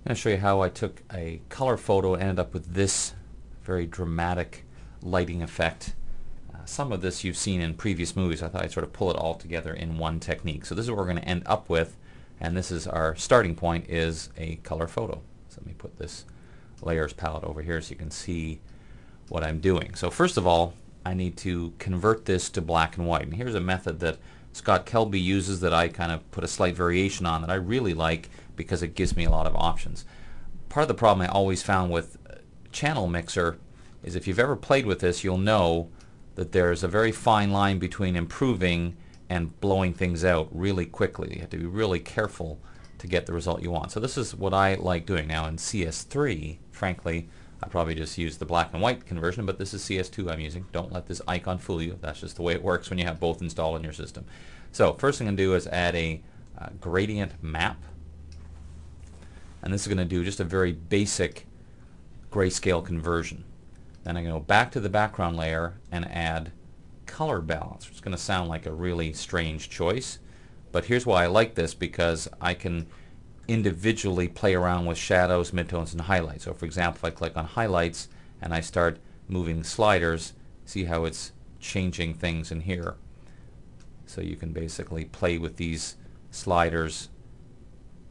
I'm going to show you how I took a color photo and ended up with this very dramatic lighting effect. Some of this you've seen in previous movies. I thought I'd sort of pull it all together in one technique. So this is what we're going to end up with, and this is our starting point, is a color photo. So let me put this layers palette over here so you can see what I'm doing. So first of all, I need to convert this to black and white. And here's a method that Scott Kelby uses that I kind of put a slight variation on that I really like because it gives me a lot of options. Part of the problem I always found with Channel Mixer is if you've ever played with this, you'll know that there's a very fine line between improving and blowing things out really quickly. You have to be really careful to get the result you want. So this is what I like doing. Now in CS3, frankly, I probably just use the black and white conversion, but this is CS2 I'm using. Don't let this icon fool you. That's just the way it works when you have both installed in your system. So first thing I'm going to do is add a gradient map. And this is going to do just a very basic grayscale conversion. Then I'm going to go back to the background layer and add color balance. It's going to sound like a really strange choice, but here's why I like this, because I can individually play around with shadows, midtones, and highlights. So for example, if I click on highlights and I start moving sliders, see how it's changing things in here. So you can basically play with these sliders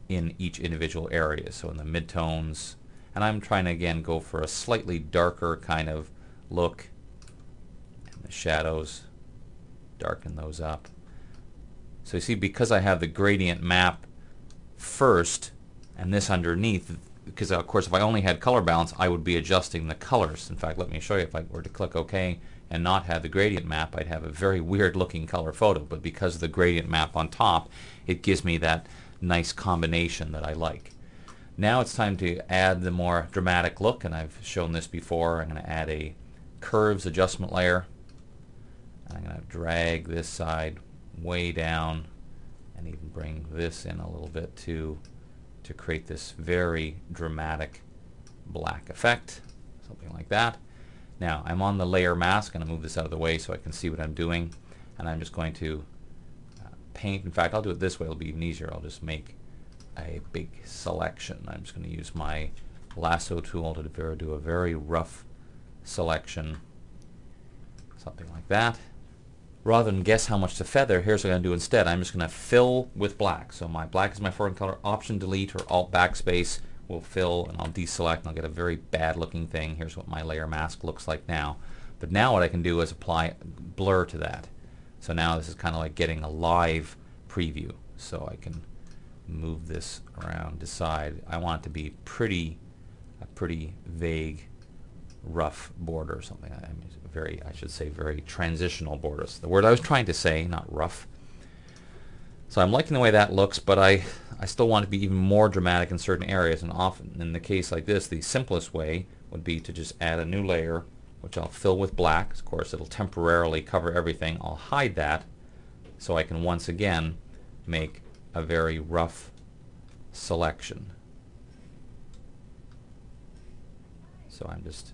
in each individual area. So in the midtones, and I'm trying to again go for a slightly darker kind of look, and the shadows, darken those up. So you see, because I have the gradient map first and this underneath, because of course if I only had color balance I would be adjusting the colors. In fact, let me show you. If I were to click OK and not have the gradient map, I'd have a very weird looking color photo, but because of the gradient map on top, it gives me that nice combination that I like. Now it's time to add the more dramatic look, and I've shown this before. I'm going to add a curves adjustment layer. I'm going to drag this side way down and even bring this in a little bit too, to create this very dramatic black effect, something like that. Now I'm on the layer mask. I'm going to move this out of the way so I can see what I'm doing, and I'm just going to paint. In fact, I'll do it this way. It'll be even easier. I'll just make a big selection. I'm just going to use my lasso tool to do a very rough selection, something like that. Rather than guess how much to feather, here's what I'm going to do instead. I'm just going to fill with black. So my black is my foreground color. Option delete or alt backspace will fill, and I'll deselect and I'll get a very bad looking thing. Here's what my layer mask looks like now. But now what I can do is apply blur to that. So now this is kind of like getting a live preview. So I can move this around, decide I want it to be a pretty vague, rough border or something. I should say very transitional borders. The word I was trying to say, not rough. So I'm liking the way that looks, but I still want it to be even more dramatic in certain areas, and often in the case like this, the simplest way would be to just add a new layer, which I'll fill with black. Of course, it'll temporarily cover everything. I'll hide that so I can once again make a very rough selection. So I'm just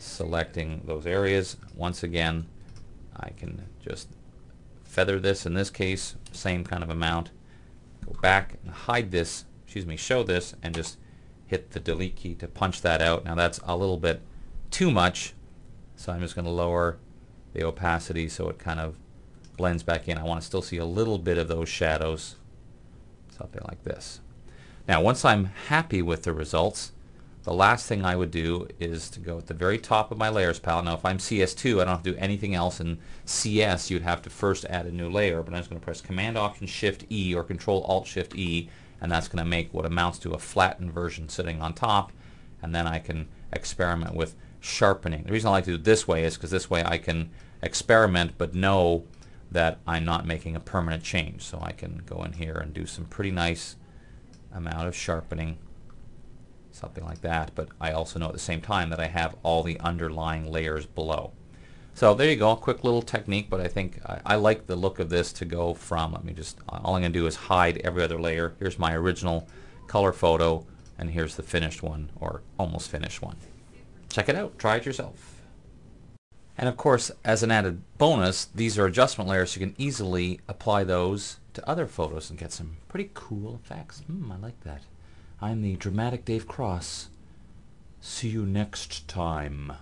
selecting those areas. Once again, I can just feather this. In this case, same kind of amount. Go back and hide this, show this, and just hit the delete key to punch that out. Now that's a little bit too much, so I'm just going to lower the opacity so it kind of blends back in. I want to still see a little bit of those shadows, something like this. Now once I'm happy with the results, the last thing I would do is to go at the very top of my layers palette. Now if I'm CS2, I don't have to do anything else. In CS, you'd have to first add a new layer, but I'm just going to press Command Option Shift E or Control Alt Shift E, and that's going to make what amounts to a flattened version sitting on top, and then I can experiment with sharpening. The reason I like to do it this way is because this way I can experiment but know that I'm not making a permanent change. So I can go in here and do some pretty nice amount of sharpening, something like that, but I also know at the same time that I have all the underlying layers below. So there you go, a quick little technique, but I think I like the look of this to go from, all I'm going to do is hide every other layer. Here's my original color photo, and here's the finished one, or almost finished one. Check it out, try it yourself. And of course, as an added bonus, these are adjustment layers, so you can easily apply those to other photos and get some pretty cool effects. I like that. I'm the dramatic Dave Cross. See you next time.